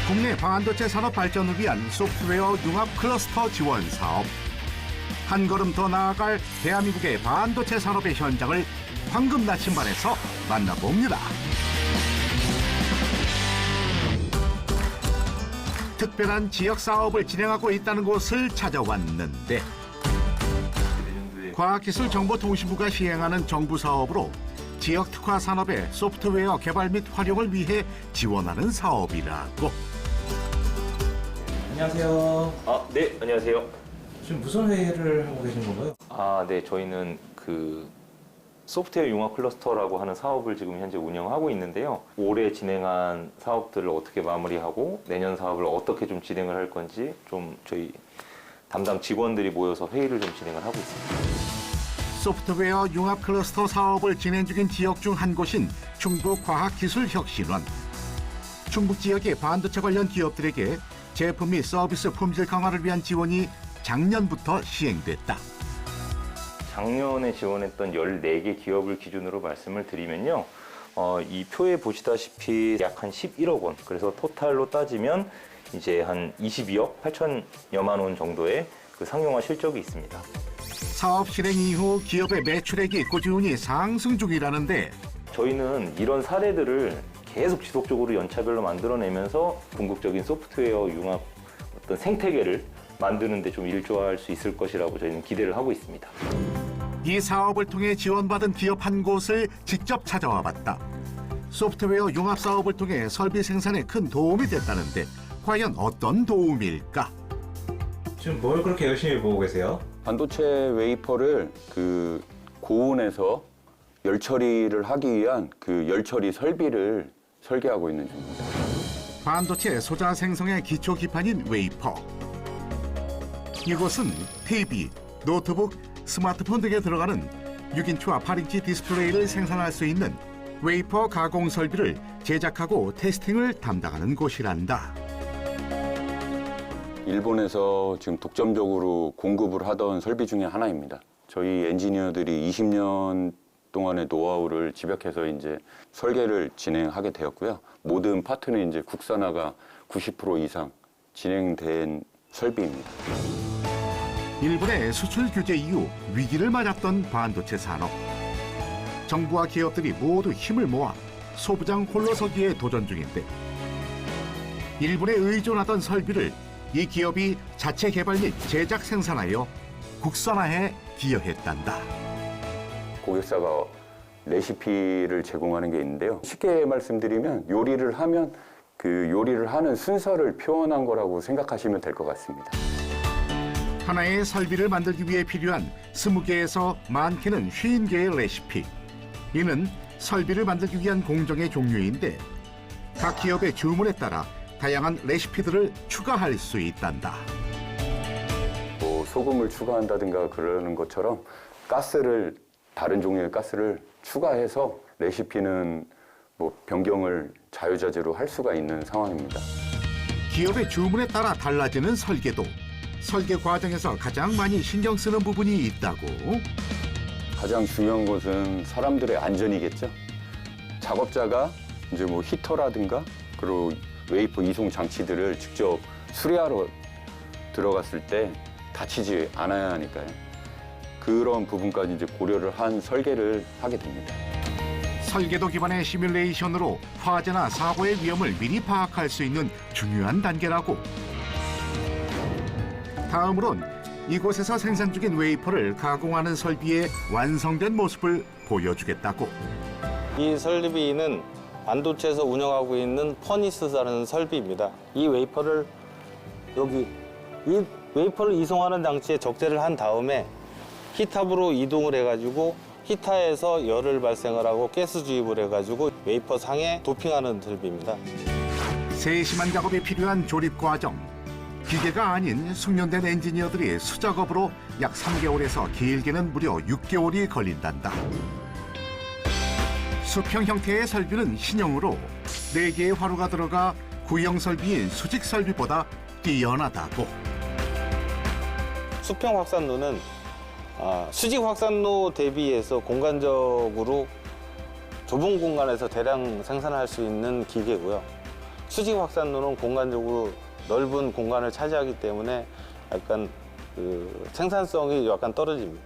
국내 반도체 산업 발전을 위한 소프트웨어 융합 클러스터 지원 사업. 한 걸음 더 나아갈 대한민국의 반도체 산업의 현장을 황금 나침반에서 만나봅니다. 특별한 지역 사업을 진행하고 있다는 곳을 찾아왔는데, 과학기술정보통신부가 시행하는 정부 사업으로 지역 특화 산업의 소프트웨어 개발 및 활용을 위해 지원하는 사업이라고. 안녕하세요. 네, 안녕하세요. 지금 무슨 회의를 하고 계신 건가요? 네, 저희는 그 소프트웨어 융합 클러스터라고 하는 사업을 지금 현재 운영하고 있는데요. 올해 진행한 사업들을 어떻게 마무리하고 내년 사업을 어떻게 좀 진행을 할 건지 좀 저희 담당 직원들이 모여서 회의를 좀 진행을 하고 있습니다. 소프트웨어 융합 클러스터 사업을 진행 중인 지역 중 한 곳인 충북과학기술혁신원. 충북 지역의 반도체 관련 기업들에게 제품 및 서비스 품질 강화를 위한 지원이 작년부터 시행됐다. 작년에 지원했던 14개 기업을 기준으로 말씀을 드리면요. 이 표에 보시다시피 약 한 11억 원, 그래서 토탈로 따지면 이제 한 22억 8천여만 원 정도의 그 상용화 실적이 있습니다. 사업 실행 이후 기업의 매출액이 꾸준히 상승 중이라는데, 저희는 이런 사례들을 계속 지속적으로 연차별로 만들어내면서 궁극적인 소프트웨어 융합 어떤 생태계를 만드는 데 좀 일조할 수 있을 것이라고 저희는 기대를 하고 있습니다. 이 사업을 통해 지원받은 기업 한 곳을 직접 찾아와 봤다. 소프트웨어 융합 사업을 통해 설비 생산에 큰 도움이 됐다는데, 과연 어떤 도움일까? 지금 뭘 그렇게 열심히 보고 계세요? 반도체 웨이퍼를 고온에서 열 처리를 하기 위한 그 열 처리 설비를 설계하고 있는 중입니다. 반도체 소자 생성의 기초 기판인 웨이퍼. 이곳은 TV, 노트북, 스마트폰 등에 들어가는 6인치와 8인치 디스플레이를 생산할 수 있는 웨이퍼 가공 설비를 제작하고 테스팅을 담당하는 곳이란다. 일본에서 지금 독점적으로 공급을 하던 설비 중에 하나입니다. 저희 엔지니어들이 20년 동안의 노하우를 집약해서 이제 설계를 진행하게 되었고요. 모든 파트는 이제 국산화가 90% 이상 진행된 설비입니다. 일본의 수출 규제 이후 위기를 맞았던 반도체 산업. 정부와 기업들이 모두 힘을 모아 소부장 홀로서기에 도전 중인데, 일본에 의존하던 설비를 이 기업이 자체 개발 및 제작 생산하여 국산화에 기여했단다. 고객사가 레시피를 제공하는 게 있는데요. 쉽게 말씀드리면 요리를 하면 그 요리를 하는 순서를 표현한 거라고 생각하시면 될 것 같습니다. 하나의 설비를 만들기 위해 필요한 20개에서 많게는 50개의 레시피. 이는 설비를 만들기 위한 공정의 종류인데, 각 기업의 주문에 따라 다양한 레시피들을 추가할 수 있단다. 뭐 소금을 추가한다든가 그러는 것처럼 다른 종류의 가스를 추가해서 레시피는 뭐 변경을 자유자재로 할 수가 있는 상황입니다. 기업의 주문에 따라 달라지는 설계도. 설계 과정에서 가장 많이 신경 쓰는 부분이 있다고. 가장 중요한 것은 사람들의 안전이겠죠. 작업자가 이제 뭐 히터라든가 그리고 웨이퍼 이송 장치들을 직접 수리하러 들어갔을 때 다치지 않아야 하니까요. 그런 부분까지 이제 고려를 한 설계를 하게 됩니다. 설계도 기반의 시뮬레이션으로 화재나 사고의 위험을 미리 파악할 수 있는 중요한 단계라고. 다음으론 이곳에서 생산 중인 웨이퍼를 가공하는 설비의 완성된 모습을 보여주겠다고. 이 설비는 반도체에서 운영하고 있는 퍼니스라는 설비입니다. 이 웨이퍼를 이송하는 장치에 적재를 한 다음에 히탑으로 이동을 해가지고 히타에서 열을 발생을 하고 가스 주입을 해가지고 웨이퍼 상에 도핑하는 설비입니다. 세심한 작업이 필요한 조립 과정. 기계가 아닌 숙련된 엔지니어들이 수작업으로 약 3개월에서 길게는 무려 6개월이 걸린단다. 수평 형태의 설비는 신형으로 4개의 화로가 들어가 구형 설비인 수직 설비보다 뛰어나다고. 수평 확산로는 수직 확산로 대비해서 공간적으로 좁은 공간에서 대량 생산할 수 있는 기계고요. 수직 확산로는 공간적으로 넓은 공간을 차지하기 때문에 약간 그 생산성이 약간 떨어집니다.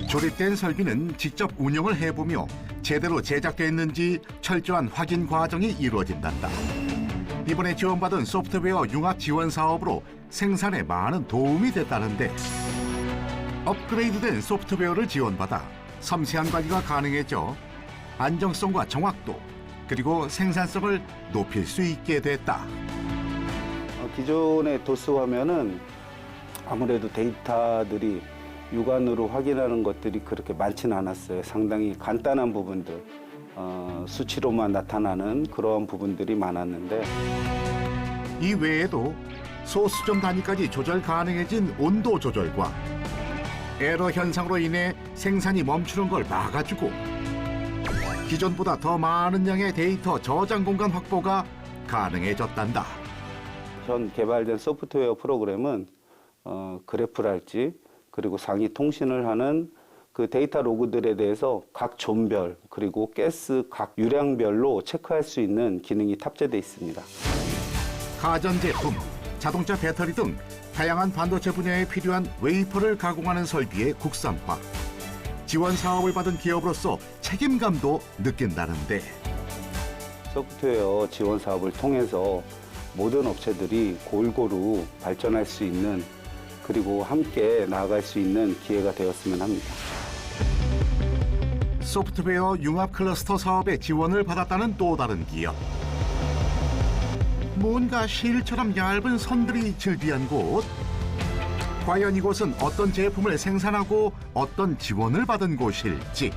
조립된 설비는 직접 운영을 해보며 제대로 제작됐는지 철저한 확인 과정이 이루어진단다. 이번에 지원받은 소프트웨어 융합 지원 사업으로 생산에 많은 도움이 됐다는데 업그레이드된 소프트웨어를 지원받아 섬세한 관리가 가능해져 안정성과 정확도 그리고 생산성을 높일 수 있게 됐다. 기존의 도스 화면은 아무래도 데이터들이 육안으로 확인하는 것들이 그렇게 많지는 않았어요. 상당히 간단한 부분들, 수치로만 나타나는 그런 부분들이 많았는데 이 외에도 소수점 단위까지 조절 가능해진 온도 조절과 에러 현상으로 인해 생산이 멈추는 걸 막아주고 기존보다 더 많은 양의 데이터 저장 공간 확보가 가능해졌단다. 현 개발된 소프트웨어 프로그램은 그래프랄지 그리고 상위 통신을 하는 그 데이터 로그들에 대해서 각 존별 그리고 가스 각 유량별로 체크할 수 있는 기능이 탑재되어 있습니다. 가전제품, 자동차 배터리 등 다양한 반도체 분야에 필요한 웨이퍼를 가공하는 설비의 국산화. 지원 사업을 받은 기업으로서 책임감도 느낀다는데 소프트웨어 지원 사업을 통해서 모든 업체들이 골고루 발전할 수 있는 그리고 함께 나아갈 수 있는 기회가 되었으면 합니다. 소프트웨어 융합 클러스터 사업에 지원을 받았다는 또 다른 기업. 뭔가 실처럼 얇은 선들이 즐비한 곳. 과연 이곳은 어떤 제품을 생산하고 어떤 지원을 받은 곳일지.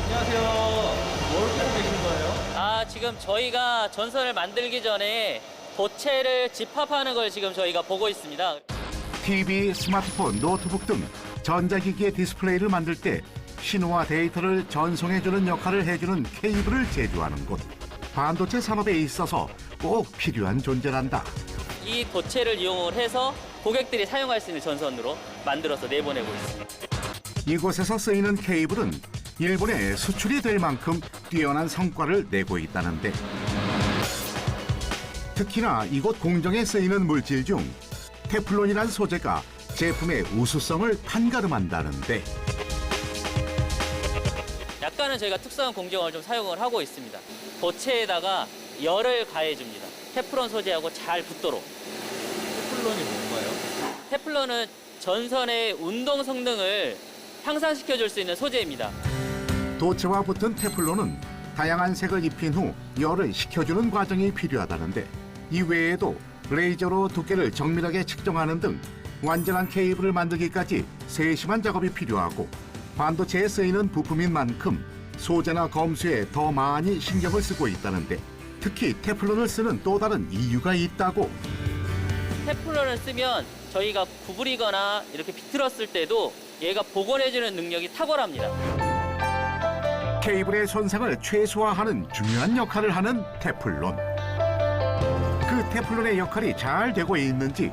안녕하세요. 뭘 하고 계신 거예요? 지금 저희가 전선을 만들기 전에 도체를 집합하는 걸 지금 저희가 보고 있습니다. TV, 스마트폰, 노트북 등 전자기기의 디스플레이를 만들 때 신호와 데이터를 전송해주는 역할을 해주는 케이블을 제조하는 곳. 반도체 산업에 있어서 꼭 필요한 존재란다. 이 도체를 이용을 해서 고객들이 사용할 수 있는 전선으로 만들어서 내보내고 있습니다. 이곳에서 쓰이는 케이블은 일본에 수출이 될 만큼 뛰어난 성과를 내고 있다는데 특히나 이곳 공정에 쓰이는 물질 중 테플론이란 소재가 제품의 우수성을 판가름한다는데 약간은 저희가 특수한 공정을 좀 사용을 하고 있습니다. 도체에다가 열을 가해줍니다. 테플론 소재하고 잘 붙도록. 테플론이 뭔가요? 테플론은 전선의 운동 성능을 향상시켜줄 수 있는 소재입니다. 도체와 붙은 테플론은 다양한 색을 입힌 후 열을 식혀주는 과정이 필요하다는데 이 외에도 레이저로 두께를 정밀하게 측정하는 등 완전한 케이블을 만들기까지 세심한 작업이 필요하고 반도체에 쓰이는 부품인 만큼 소재나 검수에 더 많이 신경을 쓰고 있다는데 특히 테플론을 쓰는 또 다른 이유가 있다고. 테플론을 쓰면 저희가 구부리거나 이렇게 비틀었을 때도 얘가 복원해주는 능력이 탁월합니다. 케이블의 손상을 최소화하는 중요한 역할을 하는 테플론. 그 테플론의 역할이 잘 되고 있는지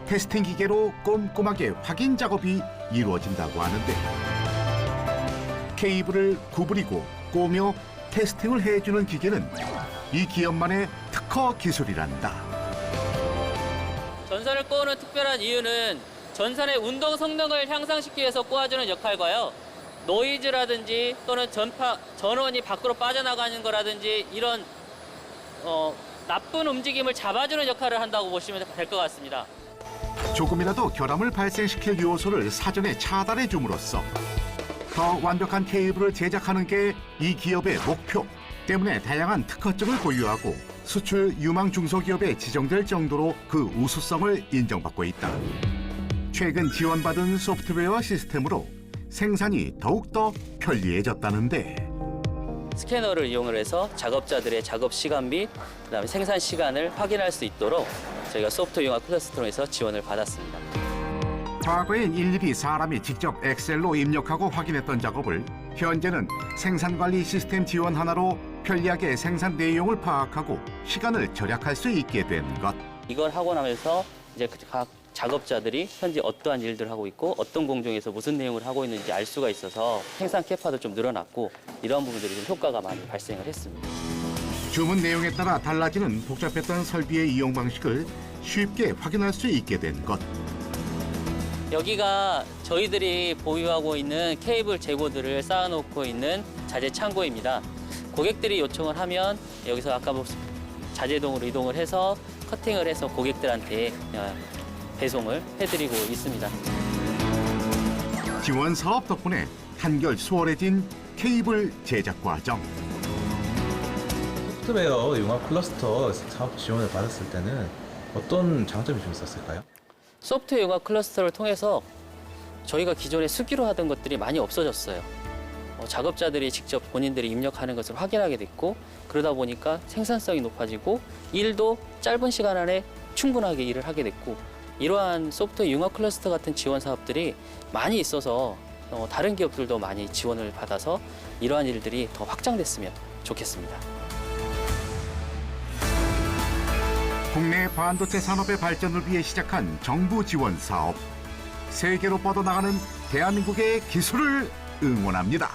테스팅 기계로 꼼꼼하게 확인 작업이 이루어진다고 하는데 케이블을 구부리고 꼬며 테스팅을 해주는 기계는 이 기업만의 특허 기술이란다. 전선을 꼬는 특별한 이유는 전선의 운동 성능을 향상시키기 위해서 꼬아주는 역할과요. 노이즈라든지 또는 전원이 밖으로 빠져나가는 거라든지 이런 나쁜 움직임을 잡아주는 역할을 한다고 보시면 될 것 같습니다. 조금이라도 결함을 발생시킬 요소를 사전에 차단해 줌으로써 더 완벽한 케이블을 제작하는 게 이 기업의 목표 때문에 다양한 특허증을 보유하고 수출 유망 중소기업에 지정될 정도로 그 우수성을 인정받고 있다. 최근 지원받은 소프트웨어 시스템으로 생산이 더욱더 편리해졌다는데 스캐너를 이용을 해서 작업자들의 작업 시간 및 그다음에 생산 시간을 확인할 수 있도록 저희가 소프트 융합 클러스터에서 지원을 받았습니다. 과거엔 일일이 사람이 직접 엑셀로 입력하고 확인했던 작업을 현재는 생산관리 시스템 지원 하나로 편리하게 생산 내용을 파악하고 시간을 절약할 수 있게 된 것. 이걸 하고 나면서 이제 각 작업자들이 현재 어떠한 일들을 하고 있고 어떤 공정에서 무슨 내용을 하고 있는지 알 수가 있어서 생산 캐파도 좀 늘어났고 이러한 부분들이 좀 효과가 많이 발생을 했습니다. 주문 내용에 따라 달라지는 복잡했던 설비의 이용 방식을 쉽게 확인할 수 있게 된 것. 여기가 저희들이 보유하고 있는 케이블 재고들을 쌓아놓고 있는 자재 창고입니다. 고객들이 요청을 하면 여기서 아까 자재동으로 이동을 해서 커팅을 해서 고객들한테 배송을 해드리고 있습니다. 지원 사업 덕분에 한결 수월해진 케이블 제작 과정. 소프트웨어 융합 클러스터 사업 지원을 받았을 때는 어떤 장점이 좀 있었을까요? 소프트웨어 융합 클러스터를 통해서 저희가 기존에 수기로 하던 것들이 많이 없어졌어요. 작업자들이 직접 본인들이 입력하는 것을 확인하게 됐고, 그러다 보니까 생산성이 높아지고 일도 짧은 시간 안에 충분하게 일을 하게 됐고, 이러한 소프트웨어 융합 클러스터 같은 지원 사업들이 많이 있어서 다른 기업들도 많이 지원을 받아서 이러한 일들이 더 확장됐으면 좋겠습니다. 국내 반도체 산업의 발전을 위해 시작한 정부 지원 사업. 세계로 뻗어나가는 대한민국의 기술을 응원합니다.